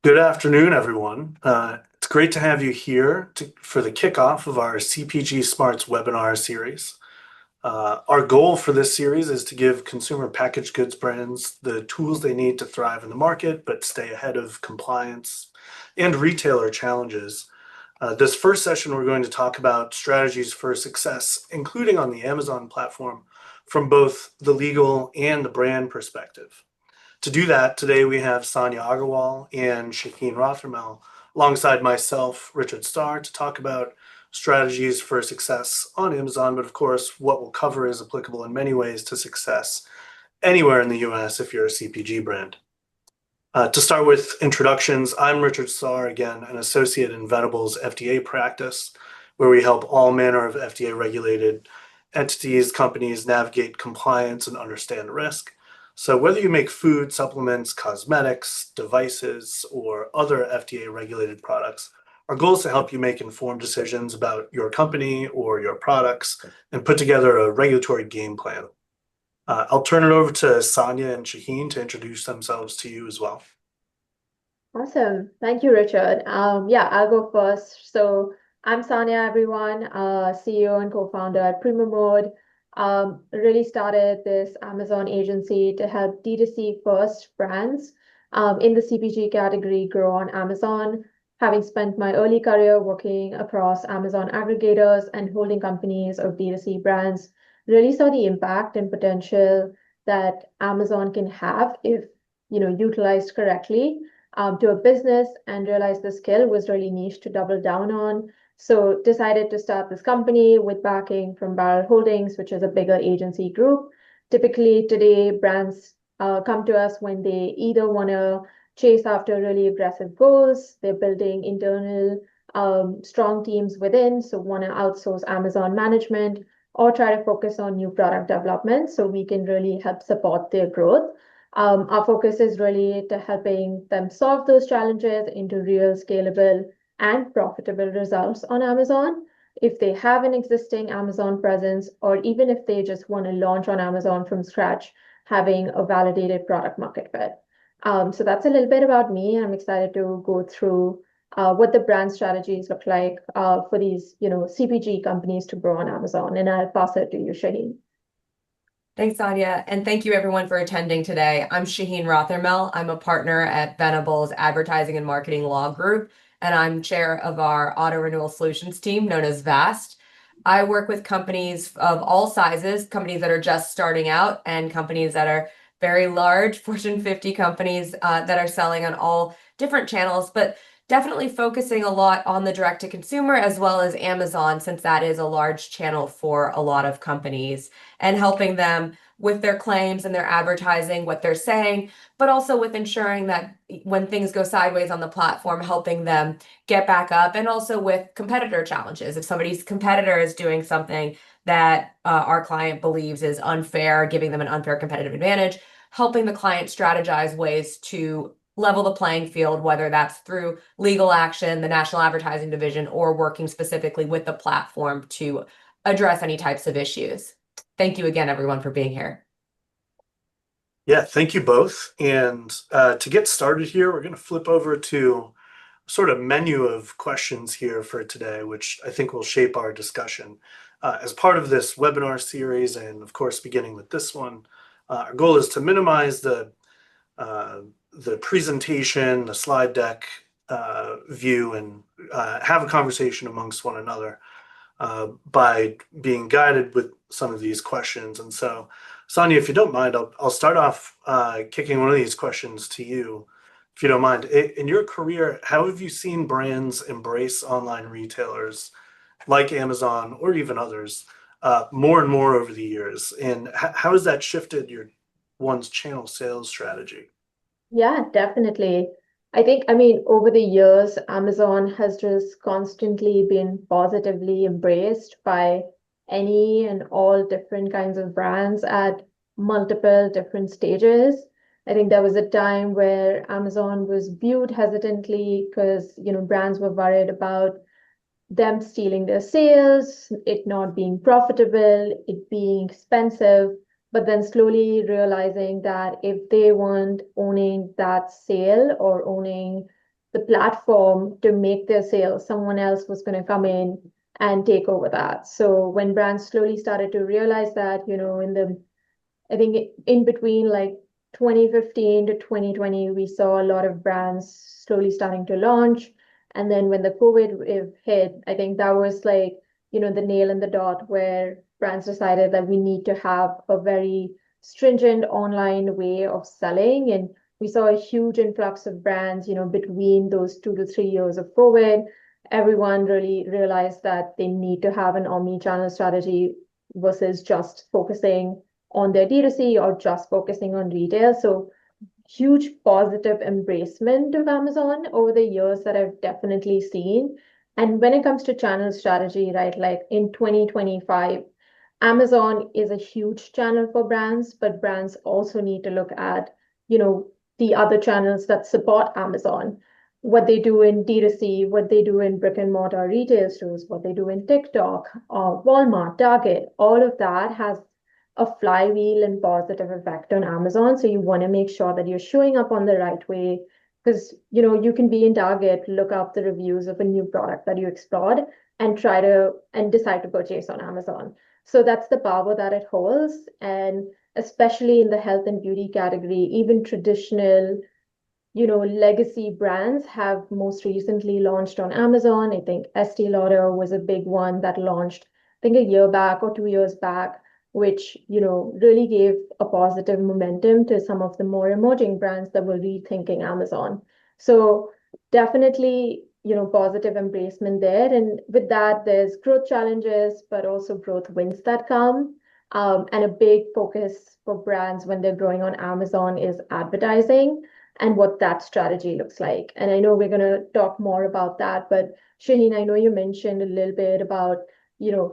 Good afternoon, everyone. It's great to have you here for the kickoff of our CPG Smarts webinar series. Our goal for this series is to give consumer packaged goods brands the tools they need to thrive in the market, but stay ahead of compliance and retailer challenges. This first session, we're going to talk about strategies for success, including on the Amazon platform, from both the legal and the brand perspective. To do that, today we have Saniya Aggarwal and Shahin Rothermel alongside myself, Richard Starr, to talk about strategies for success on Amazon. But of course, what we'll cover is applicable in many ways to success anywhere in the US if you're a CPG brand. To start with introductions, I'm Richard Starr, again, an associate in Venable's FDA practice, where we help all manner of FDA regulated entities, companies navigate compliance and understand risk. So whether you make food, supplements, cosmetics, devices, or other FDA-regulated products, our goal is to help you make informed decisions about your company or your products and put together a regulatory game plan. I'll turn it over to Saniya and Shahin to introduce themselves to you as well. Awesome. Thank you, Richard. Yeah, I'll go first. So I'm Saniya, everyone, CEO and co-founder at Prima. Really started this Amazon agency to help D2C first brands in the CPG category grow on Amazon. Having spent my early career working across Amazon aggregators and holding companies of D2C brands, really saw the impact and potential that Amazon can have if utilized correctly to a business, and realized the skill was really niche to double down on. So decided to start this company with backing from Barrel Holdings, which is a bigger agency group. Typically today, brands come to us when they either want to chase after really aggressive goals, they're building internal strong teams within, so want to outsource Amazon management, or try to focus on new product development so we can really help support their growth. Our focus is really to helping them solve those challenges into real scalable and profitable results on Amazon. If they have an existing Amazon presence, or even if they just want to launch on Amazon from scratch, having a validated product market fit. So that's a little bit about me. I'm excited to go through what the brand strategies look like for these CPG companies to grow on Amazon. And I'll pass it to you, Shahin. Thanks, Saniya, and thank you everyone for attending today. I'm Shahin Rothermel. I'm a partner at Venable's Advertising and Marketing Law Group, and I'm chair of our Auto Renewal Solutions team, known as VAST. I work with companies of all sizes, companies that are just starting out, and companies that are very large, Fortune 50 companies that are selling on all different channels, but definitely focusing a lot on the direct to consumer as well as Amazon, since that is a large channel for a lot of companies, and helping them with their claims and their advertising, what they're saying, but also with ensuring that when things go sideways on the platform, helping them get back up, and also with competitor challenges. If somebody's competitor is doing something that our client believes is unfair, giving them an unfair competitive advantage, helping the client strategize ways to level the playing field, whether that's through legal action, the National Advertising Division, or working specifically with the platform to address any types of issues. Thank you again, everyone, for being here. Yeah, thank you both. And to get started here, we're going to flip over to sort of menu of questions here for today, which I think will shape our discussion. As part of this webinar series, and of course, beginning with this one, our goal is to minimize the presentation, the slide deck view, and have a conversation amongst one another by being guided with some of these questions. And so, Saniya, if you don't mind, I'll start off kicking one of these questions to you, if you don't mind. In your career, how have you seen brands embrace online retailers like Amazon or even others more and more over the years? And how has that shifted one's channel sales strategy? Yeah, definitely. I mean, over the years, Amazon has just constantly been positively embraced by any and all different kinds of brands at multiple different stages. I think there was a time where Amazon was viewed hesitantly because, brands were worried about them stealing their sales, it not being profitable, it being expensive, but then slowly realizing that if they weren't owning that sale or owning the platform to make their sales. Someone else was going to come in and take over that. So when brands slowly started to realize that, I think in between like 2015 to 2020, we saw a lot of brands slowly starting to launch. And then when the COVID wave hit, I think that was like, the nail in the dot where brands decided that we need to have a very stringent online way of selling. And we saw a huge influx of brands, between those 2 to 3 years of COVID. Everyone really realized that they need to have an omni-channel strategy versus just focusing on their D2C or just focusing on retail. So huge positive embracement of Amazon over the years that I've definitely seen. And when it comes to channel strategy, right, like in 2025, Amazon is a huge channel for brands, but brands also need to look at, the other channels that support Amazon, what they do in D2C, what they do in brick and mortar retail stores, what they do in TikTok, or Walmart, Target, all of that has a flywheel and positive effect on Amazon. So you want to make sure that you're showing up on the right way because you can be in Target, look up the reviews of a new product that you explored and decide to purchase on Amazon. So that's the power that it holds. And especially in the health and beauty category, even traditional legacy brands have most recently launched on Amazon. I think Estee Lauder was a big one that launched, I think, a year back or 2 years back, which, really gave a positive momentum to some of the more emerging brands that were rethinking Amazon. So definitely, positive embracement there. And with that, there's growth challenges, but also growth wins that come. And a big focus for brands when they're growing on Amazon is advertising and what that strategy looks like. And I know we're going to talk more about that, but Shahin, I know you mentioned a little bit about,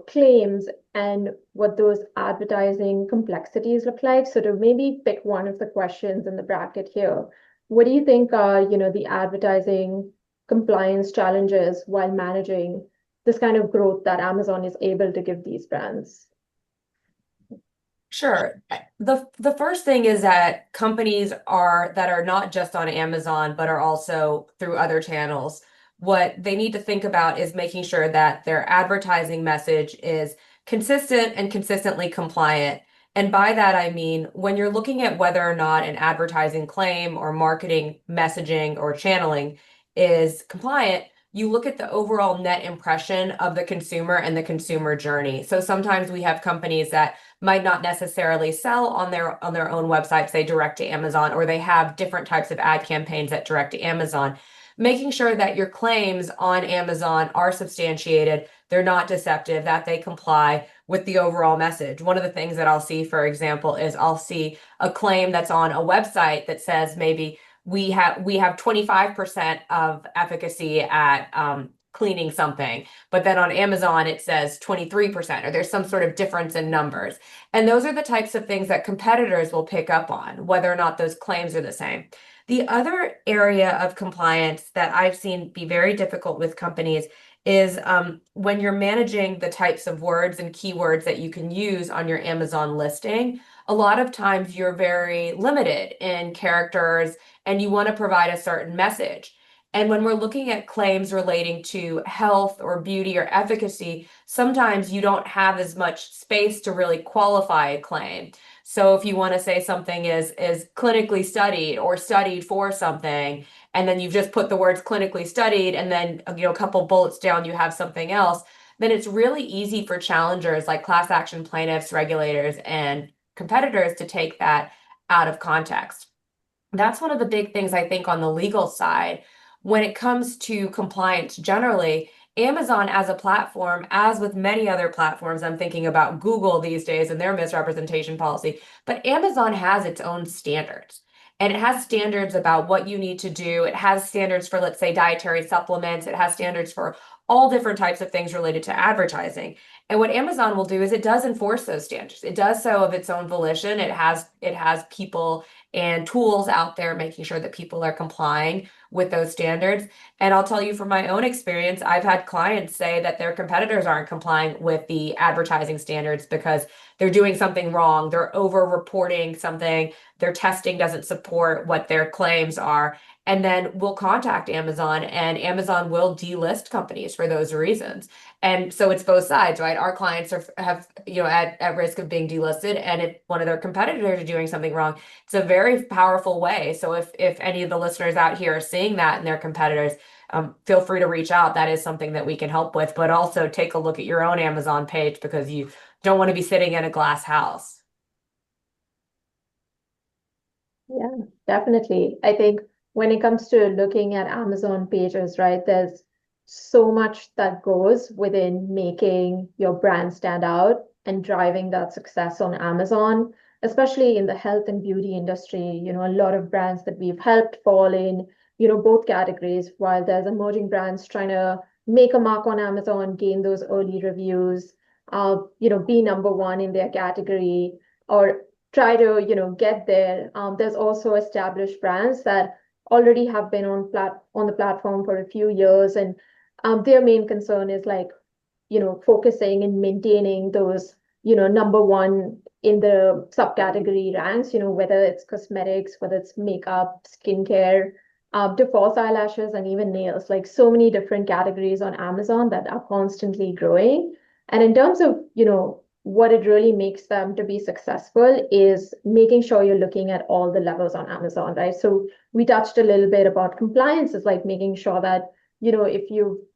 claims and what those advertising complexities look like. So to maybe pick one of the questions in the bracket here, what do you think are, the advertising compliance challenges while managing this kind of growth that Amazon is able to give these brands? Sure. The first thing is that companies that are not just on Amazon, but are also through other channels. What they need to think about is making sure that their advertising message is consistent and consistently compliant. And by that, I mean, when you're looking at whether or not an advertising claim or marketing messaging or channeling is compliant, you look at the overall net impression of the consumer and the consumer journey. So sometimes we have companies that might not necessarily sell on their own website, say direct to Amazon, or they have different types of ad campaigns that direct to Amazon. Making sure that your claims on Amazon are substantiated, they're not deceptive, that they comply with the overall message. One of the things that I'll see, for example, is I'll see a claim that's on a website that says maybe we have 25% of efficacy at cleaning something, but then on Amazon it says 23%, or there's some sort of difference in numbers. And those are the types of things that competitors will pick up on, whether or not those claims are the same. The other area of compliance that I've seen be very difficult with companies is when you're managing the types of words and keywords that you can use on your Amazon listing. A lot of times you're very limited in characters and you want to provide a certain message. And when we're looking at claims relating to health or beauty or efficacy, sometimes you don't have as much space to really qualify a claim. So if you want to say something is clinically studied or studied for something, and then you've just put the words clinically studied, and then a couple bullets down, you have something else, then it's really easy for challengers like class action plaintiffs, regulators, and competitors to take that out of context. That's one of the big things I think on the legal side. When it comes to compliance generally, Amazon as a platform, as with many other platforms, I'm thinking about Google these days and their misrepresentation policy, but Amazon has its own standards. And it has standards about what you need to do. It has standards for, let's say, dietary supplements. It has standards for all different types of things related to advertising. And what Amazon will do is it does enforce those standards. It does so of its own volition. It has people and tools out there making sure that people are complying with those standards. And I'll tell you from my own experience, I've had clients say that their competitors aren't complying with the advertising standards because they're doing something wrong, they're over reporting something, their testing doesn't support what their claims are. And then we'll contact Amazon, and Amazon will delist companies for those reasons. And so it's both sides, right? Our clients have at risk of being delisted, and if one of their competitors are doing something wrong, it's a very powerful way. So if any of the listeners out here are seeing that in their competitors, feel free to reach out. That is something that we can help with, but also take a look at your own Amazon page because you don't want to be sitting in a glass house. Yeah, definitely. I think when it comes to looking at Amazon pages, right, there's so much that goes within making your brand stand out and driving that success on Amazon, especially in the health and beauty industry. A lot of brands that we've helped fall in, both categories, while there's emerging brands trying to make a mark on Amazon, gain those early reviews, be number one in their category, or try to get there. There's also established brands that already have been on the platform for a few years, and their main concern is like focusing and maintaining those number one in the subcategory ranks, whether it's cosmetics, whether it's makeup, skincare, to false eyelashes, and even nails, like so many different categories on Amazon that are constantly growing. And in terms of what it really makes them to be successful is making sure you're looking at all the levels on Amazon, right? So we touched a little bit about compliance, is like making sure that if you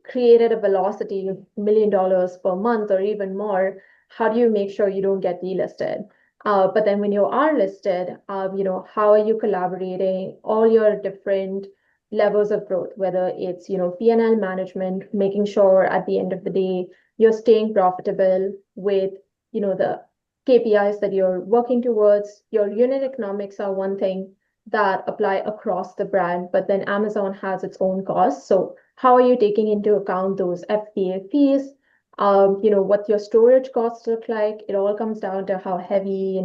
created a velocity of $1 million per month or even more, how do you make sure you don't get delisted? But then when you are listed, how are you collaborating all your different levels of growth, whether it's, P&L management, making sure at the end of the day, you're staying profitable with, the KPIs that you're working towards. Your unit economics are one thing that apply across the brand, but then Amazon has its own costs. So how are you taking into account those FBA fees? What your storage costs look like. It all comes down to how heavy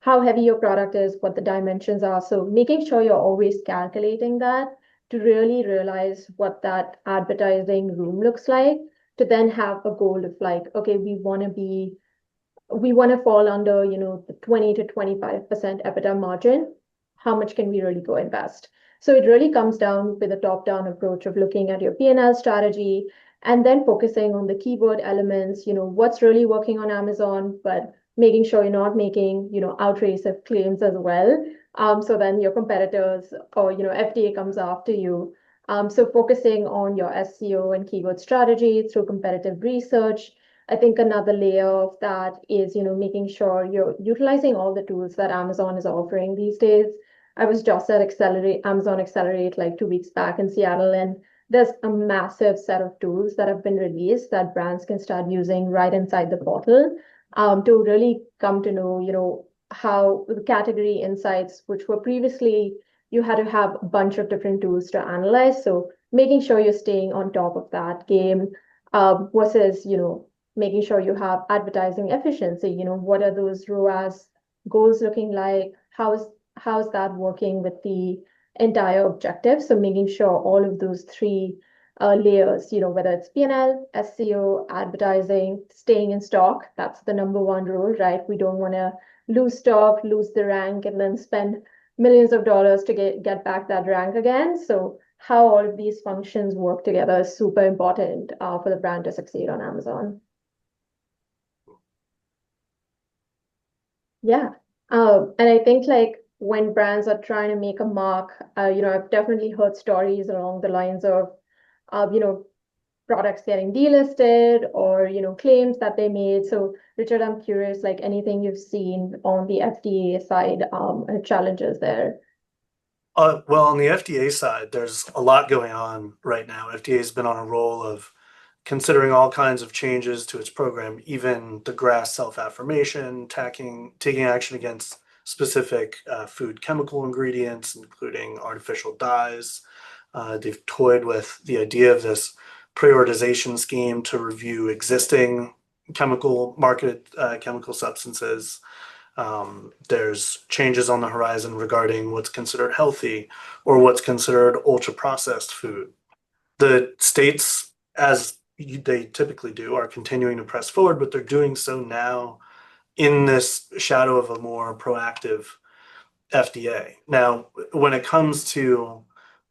your product is, what the dimensions are. So making sure you're always calculating that to really realize what that advertising room looks like, to then have a goal of like, okay, we want to fall under, the 20 to 25% EBITDA margin. How much can we really go invest? So it really comes down with a top-down approach of looking at your P&L strategy and then focusing on the keyword elements, what's really working on Amazon, but making sure you're not making, outrageous claims as well. So then your competitors or, FDA comes after you. So focusing on your SEO and keyword strategy through competitive research. I think another layer of that is, making sure you're utilizing all the tools that Amazon is offering these days. I was just at Amazon Accelerate like 2 weeks back in Seattle, and there's a massive set of tools that have been released that brands can start using right inside the portal, to really come to know, how the category insights, which were previously you had to have a bunch of different tools to analyze. So making sure you're staying on top of that game, versus, making sure you have advertising efficiency. What are those ROAS goals looking like? How's that working with the entire objective? So making sure all of those three layers, whether it's P&L, SEO, advertising, staying in stock, that's the number one rule, right? We don't want to lose stock, lose the rank, and then spend millions of dollars to get back that rank again. So how all of these functions work together is super important for the brand to succeed on Amazon. Yeah. And I think like when brands are trying to make a mark, I've definitely heard stories along the lines of, uh, you know, products getting delisted or, claims that they made. So Richard, I'm curious, like anything you've seen on the FDA side, challenges there. Well, on the FDA side, there's a lot going on right now. FDA has been on a roll of considering all kinds of changes to its program, even the GRAS self-affirmation, taking action against specific food chemical ingredients, including artificial dyes. They've toyed with the idea of this prioritization scheme to review existing chemical marketed chemical substances. There's changes on the horizon regarding what's considered healthy or what's considered ultra-processed food. The states, as they typically do, are continuing to press forward, but they're doing so now in this shadow of a more proactive FDA. Now, when it comes to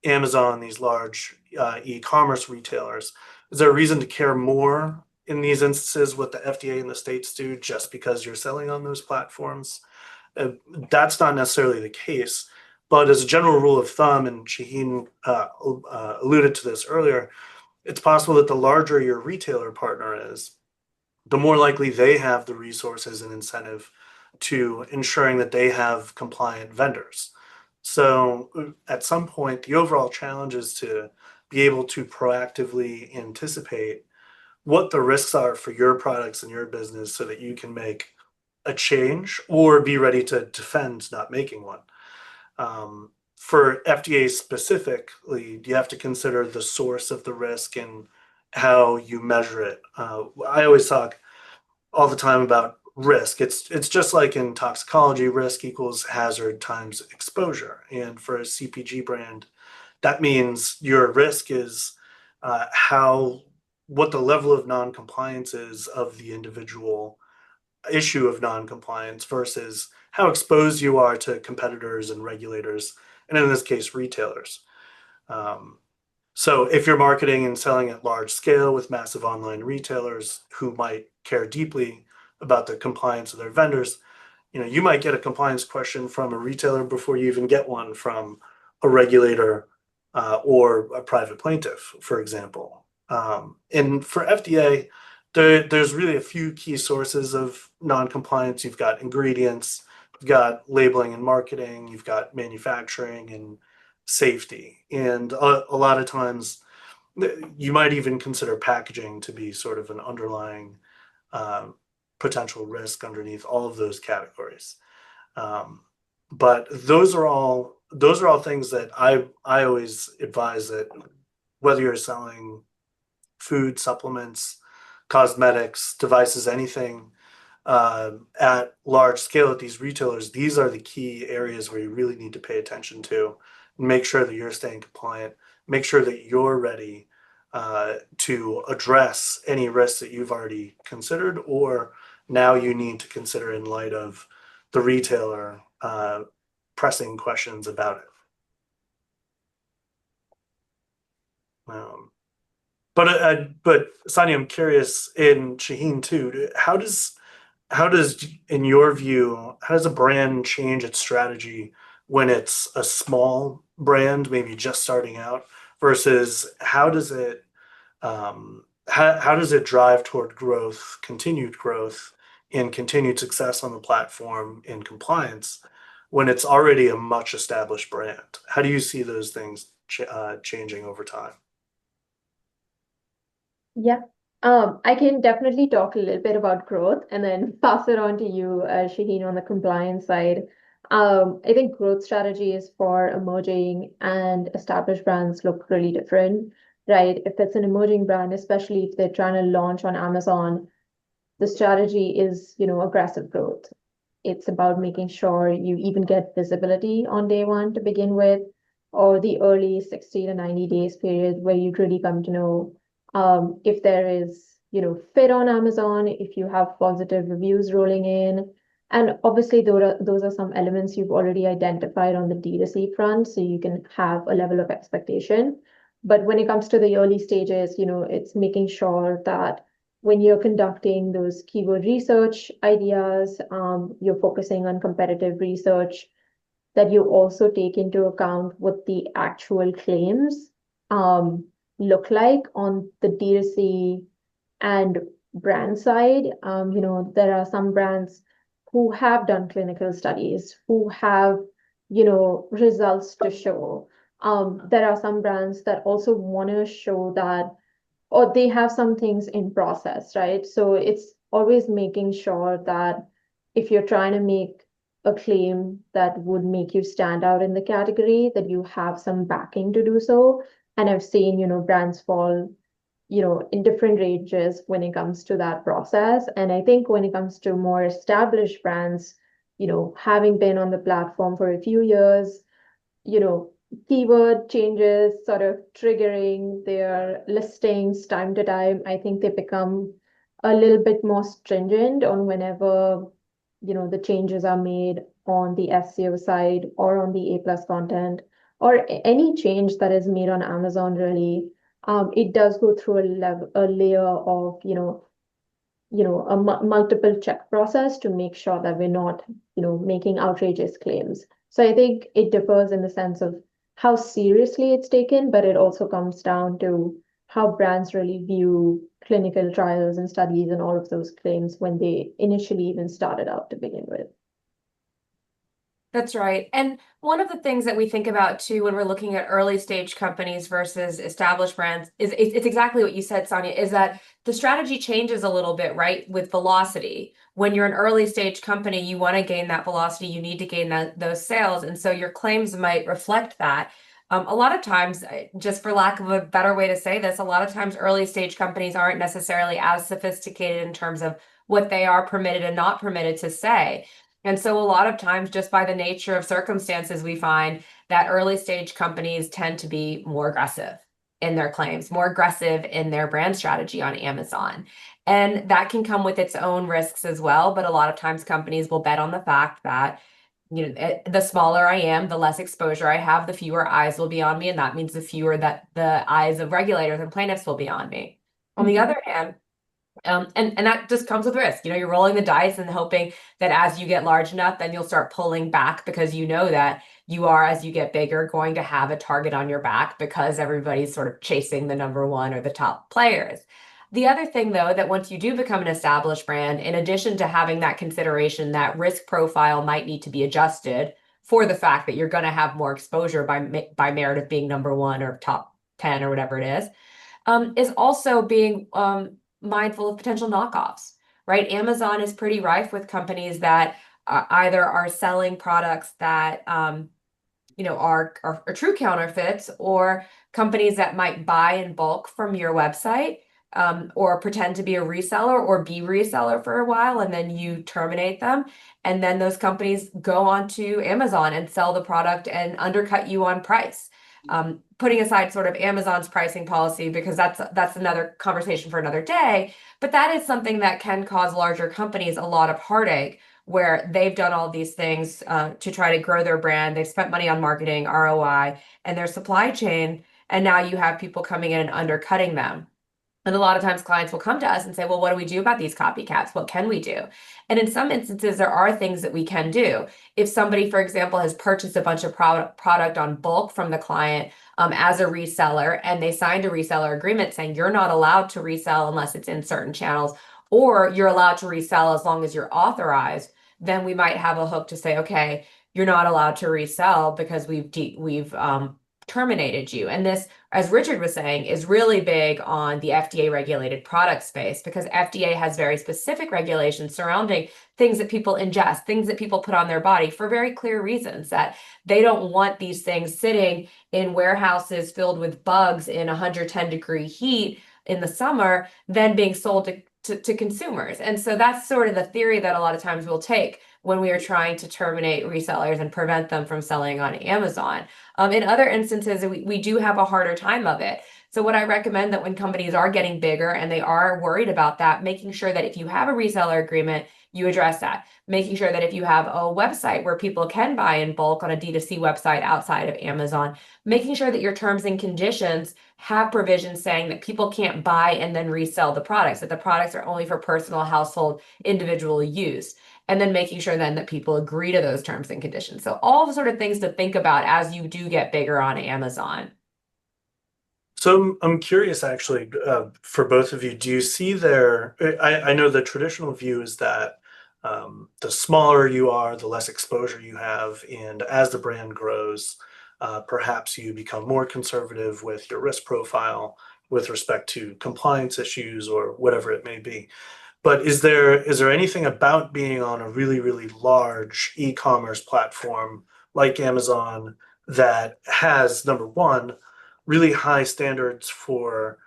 Amazon, these large e-commerce retailers, is there a reason to care more in these instances what the FDA and the states do just because you're selling on those platforms? Uh, that's not necessarily the case. But as a general rule of thumb, and Shahin alluded to this earlier, it's possible that the larger your retailer partner is, the more likely they have the resources and incentive to ensuring that they have compliant vendors. So at some point, the overall challenge is to be able to proactively anticipate what the risks are for your products and your business so that you can make a change or be ready to defend not making one. For FDA specifically, you have to consider the source of the risk and how you measure it. I always talk all the time about risk. It's just like in toxicology, risk equals hazard times exposure. And for a CPG brand, that means your risk is how what the level of non-compliance is of the individual issue of non-compliance versus how exposed you are to competitors and regulators, and in this case, retailers. Um, so if you're marketing and selling at large scale with massive online retailers who might care deeply about the compliance of their vendors, you might get a compliance question from a retailer before you even get one from a regulator or a private plaintiff, for example. And for FDA, there's really a few key sources of non-compliance. You've got ingredients, you've got labeling and marketing, you've got manufacturing and safety. And a lot of times, you might even consider packaging to be sort of an underlying uh, potential risk underneath all of those categories. Um, but those are all things that I always advise that whether you're selling food, supplements, cosmetics, devices, anything at large scale at these retailers, these are the key areas where you really need to pay attention to. Make sure that you're staying compliant. Make sure that you're ready to address any risks that you've already considered or now you need to consider in light of the retailer pressing questions about it. Um, but Sani, I'm curious in Shaheen too. How does in your view how does a brand change its strategy when it's a small brand, maybe just starting out, versus how does it drive toward growth, continued growth, and continued success on the platform in compliance when it's already a much established brand? How do you see those things changing over time? Yeah. I can definitely talk a little bit about growth and then pass it on to you, Shaheen, on the compliance side. I think growth strategies for emerging and established brands look really different, right? If it's an emerging brand, especially if they're trying to launch on Amazon, the strategy is, aggressive growth. It's about making sure you even get visibility on day one to begin with, or the early 60 to 90 days period where you really come to know if there is, fit on Amazon, if you have positive reviews rolling in. And obviously, those are some elements you've already identified on the D2C front, so you can have a level of expectation. But when it comes to the early stages, it's making sure that when you're conducting those keyword research ideas, you're focusing on competitive research, that you also take into account what the actual claims um, look like on the D2C and brand side. There are some brands who have done clinical studies, who have, results to show. There are some brands that also want to show that or they have some things in process, right? So it's always making sure that if you're trying to make a claim that would make you stand out in the category, that you have some backing to do so. And I've seen, brands fall, in different ranges when it comes to that process. And I think when it comes to more established brands, having been on the platform for a few years, you know, keyword changes sort of triggering their listings time to time, I think they become a little bit more stringent on whenever, the changes are made on the SEO side or on the A plus content or any change that is made on Amazon really. It does go through a layer of, a multiple check process to make sure that we're not, making outrageous claims. So I think it differs in the sense of how seriously it's taken, but it also comes down to how brands really view clinical trials and studies and all of those claims when they initially even started out to begin with. That's right. And one of the things that we think about too when we're looking at early stage companies versus established brands is it's exactly what you said, Saniya, is that the strategy changes a little bit, right? With velocity. When you're an early stage company, you want to gain that velocity, you need to gain those sales. And so your claims might reflect that. A lot of times, just for lack of a better way to say this, a lot of times early stage companies aren't necessarily as sophisticated in terms of what they are permitted and not permitted to say. And so a lot of times, just by the nature of circumstances, we find that early stage companies tend to be more aggressive in their claims, more aggressive in their brand strategy on Amazon. And that can come with its own risks as well. But a lot of times companies will bet on the fact that, the smaller I am, the less exposure I have, the fewer eyes will be on me. And that means the fewer that the eyes of regulators and plaintiffs will be on me. On the other hand, and that just comes with risk. You're rolling the dice and hoping that as you get large enough, then you'll start pulling back because you know that you are, as you get bigger, going to have a target on your back because everybody's sort of chasing the number one or the top players. The other thing, though, that once you do become an established brand, in addition to having that consideration that risk profile might need to be adjusted for the fact that you're going to have more exposure by merit of being number one or top 10 or whatever it is also being mindful of potential knockoffs, right? Amazon is pretty rife with companies that either are selling products that are true counterfeits, or companies that might buy in bulk from your website, or pretend to be a reseller or be reseller for a while, and then you terminate them. And then those companies go onto Amazon and sell the product and undercut you on price. Putting aside sort of Amazon's pricing policy, because that's another conversation for another day, but that is something that can cause larger companies a lot of heartache, where they've done all these things to try to grow their brand. They've spent money on marketing, ROI, and their supply chain, and now you have people coming in and undercutting them. And a lot of times clients will come to us and say, well, what do we do about these copycats? What can we do? And in some instances, there are things that we can do. If somebody, for example, has purchased a bunch of product on bulk from the client as a reseller, and they signed a reseller agreement saying you're not allowed to resell unless it's in certain channels, or you're allowed to resell as long as you're authorized, then we might have a hook to say, okay, you're not allowed to resell because we've terminated you. And this, as Richard was saying, is really big on the FDA regulated product space, because FDA has very specific regulations surrounding things that people ingest, things that people put on their body for very clear reasons, that they don't want these things sitting in warehouses filled with bugs in 110-degree heat in the summer, then being sold to consumers. And so that's sort of the theory that a lot of times we'll take when we are trying to terminate resellers and prevent them from selling on Amazon. In other instances, we do have a harder time of it. So what I recommend that when companies are getting bigger and they are worried about that, making sure that if you have a reseller agreement, you address that. Making sure that if you have a website where people can buy in bulk on a D2C website outside of Amazon, making sure that your terms and conditions have provisions saying that people can't buy and then resell the products, that the products are only for personal, household, individual use. And then making sure then that people agree to those terms and conditions. So all the sort of things to think about as you do get bigger on Amazon. So I'm curious, actually, for both of you, do you see there? I know the traditional view is that the smaller you are, the less exposure you have, and as the brand grows, perhaps you become more conservative with your risk profile with respect to compliance issues or whatever it may be. But is there anything about being on a really, really large e-commerce platform like Amazon that has, number one, really high standards for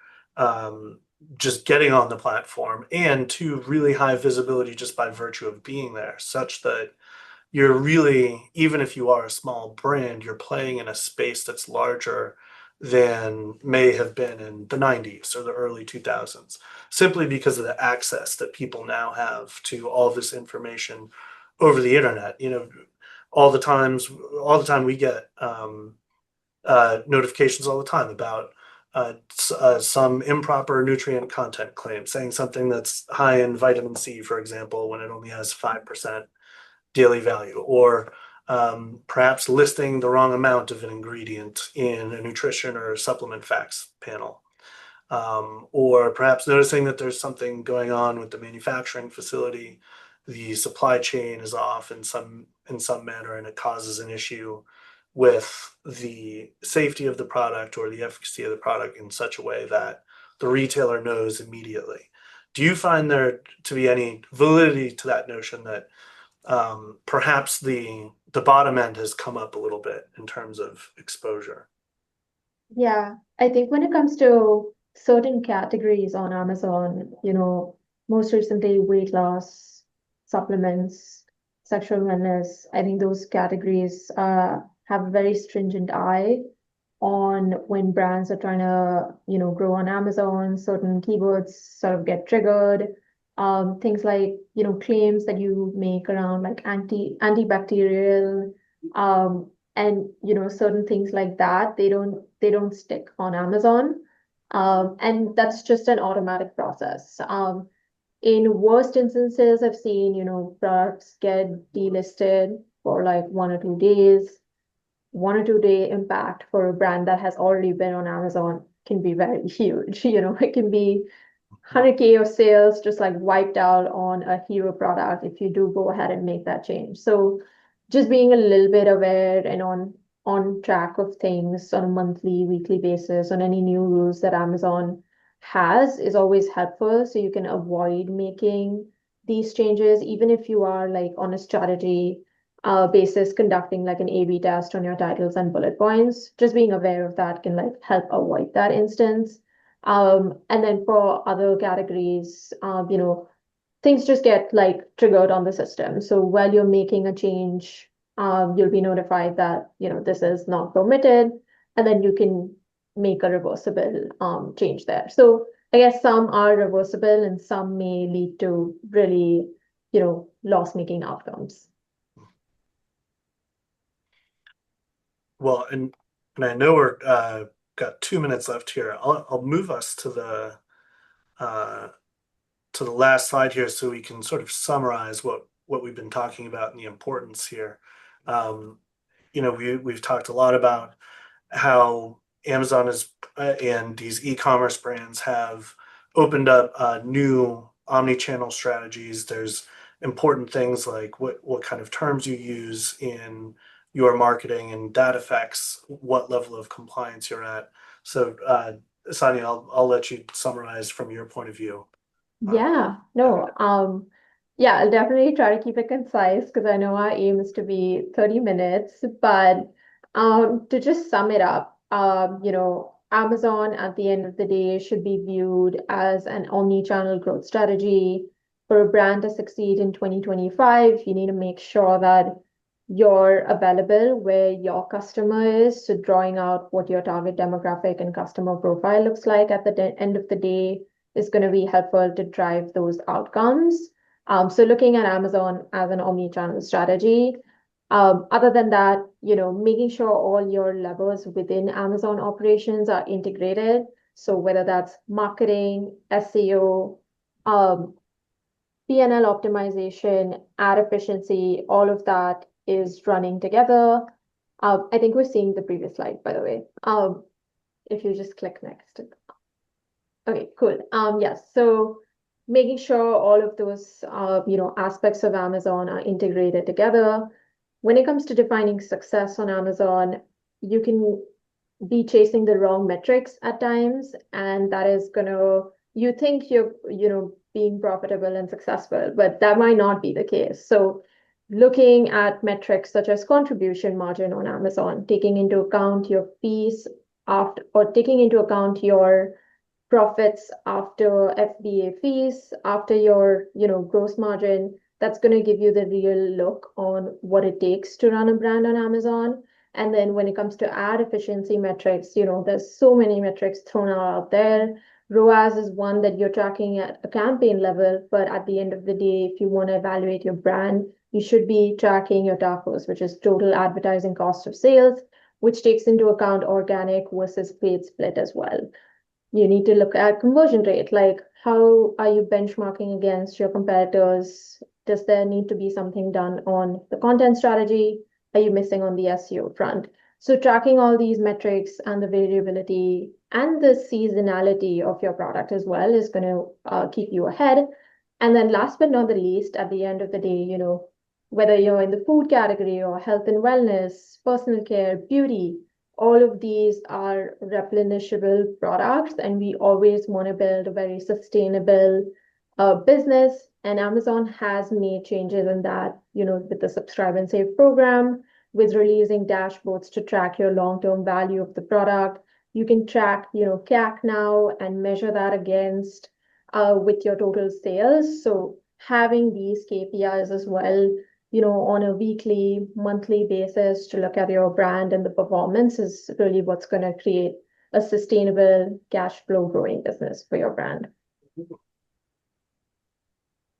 just getting on the platform, and two, really high visibility just by virtue of being there, such that you're really, even if you are a small brand, you're playing in a space that's larger than may have been in the 90s or the early 2000s, simply because of the access that people now have to all this information over the internet. All the times, all the time we get notifications all the time about some improper nutrient content claim, saying something that's high in vitamin C, for example, when it only has 5% daily value, or perhaps listing the wrong amount of an ingredient in a nutrition or supplement facts panel. Or perhaps noticing that there's something going on with the manufacturing facility, the supply chain is off in some manner, and it causes an issue with the safety of the product or the efficacy of the product in such a way that the retailer knows immediately. Do you find there to be any validity to that notion that perhaps the bottom end has come up a little bit in terms of exposure? Yeah, I think when it comes to certain categories on Amazon, most recently weight loss, supplements, sexual wellness, I think those categories have a very stringent eye on when brands are trying to, grow on Amazon, certain keywords sort of get triggered. Things like, claims that you make around like antibacterial, and certain things like that, they don't stick on Amazon. And that's just an automatic process. In worst instances, I've seen, products get delisted for like 1 or 2 days. 1 or 2 day impact for a brand that has already been on Amazon can be very huge. It can be 100K of sales just like wiped out on a hero product if you do go ahead and make that change. So just being a little bit aware and on track of things on a monthly, weekly basis on any new rules that Amazon has is always helpful. So you can avoid making these changes, even if you are like on a strategy basis conducting like an A/B test on your titles and bullet points. Just being aware of that can like help avoid that instance. And then for other categories, things just get like triggered on the system. So while you're making a change, you'll be notified that, this is not permitted, and then you can make a reversible change there. So I guess some are reversible and some may lead to really, loss-making outcomes. Well, and I know we're got 2 minutes left here. I'll move us uh, to the last slide here so we can sort of summarize what we've been talking about and the importance here. Um, we've talked a lot about how Amazon is and these e-commerce brands have opened up new omni-channel strategies. There's important things like what kind of terms you use in your marketing, and that affects what level of compliance you're at. So, Sani, I'll let you summarize from your point of view. Yeah, no, yeah, I'll definitely try to keep it concise because I know our aim is to be 30 minutes, but to just sum it up, Amazon at the end of the day should be viewed as an omni-channel growth strategy. For a brand to succeed in 2025, you need to make sure that you're available where your customer is. So drawing out what your target demographic and customer profile looks like at the end of the day is going to be helpful to drive those outcomes. So looking at Amazon as an omni-channel strategy. Other than that, making sure all your levels within Amazon operations are integrated. So whether that's marketing, SEO, P&L optimization, ad efficiency, all of that is running together. I think we're seeing the previous slide, by the way. If you just click next. Okay, cool. Yes. So making sure all of those, aspects of Amazon are integrated together. When it comes to defining success on Amazon, you can be chasing the wrong metrics at times, and that is you think you're, being profitable and successful, but that might not be the case. So looking at metrics such as contribution margin on Amazon, taking into account your fees after, or taking into account your profits after FBA fees, after your, gross margin, That's going to give you the real look on what it takes to run a brand on Amazon. And then when it comes to ad efficiency metrics, there's so many metrics thrown out there. ROAS is one that you're tracking at a campaign level, but at the end of the day, if you want to evaluate your brand, you should be tracking your TACOs, which is total advertising cost of sales, which takes into account organic versus paid split as well. You need to look at conversion rate, like how are you benchmarking against your competitors? Does there need to be something done on the content strategy? Are you missing on the SEO front? So tracking all these metrics and the variability and the seasonality of your product as well is going to keep you ahead. And then last but not the least, at the end of the day, whether you're in the food category or health and wellness, personal care, beauty, all of these are replenishable products, and we always want to build a very sustainable business. And Amazon has made changes in that, with the subscribe and save program, with releasing dashboards to track your long-term value of the product. You can track, CAC now and measure that against with your total sales. So having these KPIs as well, on a weekly, monthly basis to look at your brand and the performance is really what's going to create a sustainable cash flow growing business for your brand.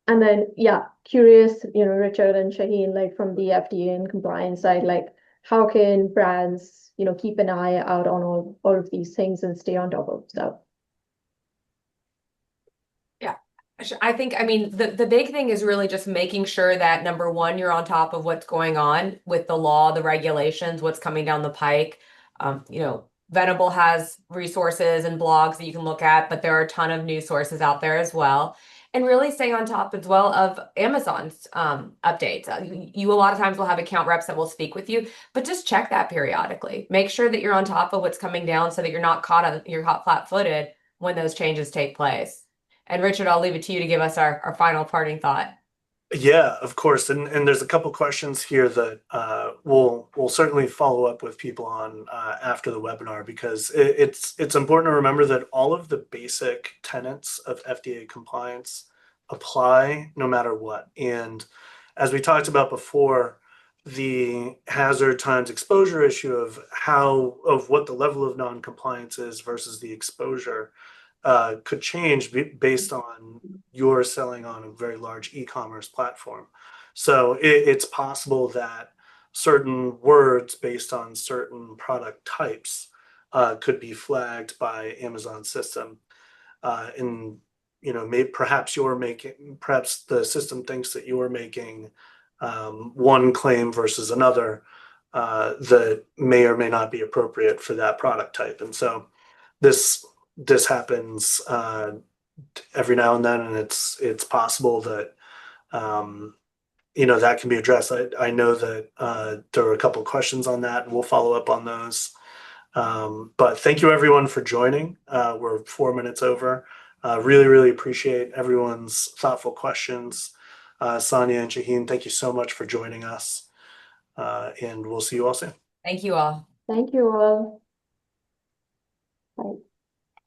And then, yeah, curious, Richard and Shahin, like from the FDA and compliance side, like how can brands, keep an eye out on all of these things and stay on top of stuff? I think, the big thing is really just making sure that number one, you're on top of what's going on with the law, the regulations, what's coming down the pike. Venable has resources and blogs that you can look at, but there are a ton of news sources out there as well. And really staying on top as well of Amazon's updates. You a lot of times will have account reps that will speak with you, but just check that periodically. Make sure that you're on top of what's coming down so that you're not you're caught flat-footed when those changes take place. And Richard, I'll leave it to you to give us our final parting thought. Yeah, of course. And there's a couple questions here that we'll certainly follow up with people on after the webinar, because it's important to remember that all of the basic tenets of FDA compliance apply no matter what. And as we talked about before, the hazard times exposure issue of what the level of non-compliance is versus the exposure could change based on your selling on a very large e-commerce platform. So it's possible that certain words based on certain product types could be flagged by Amazon's system. And perhaps the system thinks that you're making one claim versus another that may or may not be appropriate for that product type. And so this happens every now and then, and it's possible that that can be addressed. I know that there are a couple of questions on that, and we'll follow up on those. But thank you everyone for joining. We're 4 minutes over. Really appreciate everyone's thoughtful questions. Saniya and Shahin, thank you so much for joining us, and we'll see you all soon. Thank you all. Thank you all. Bye.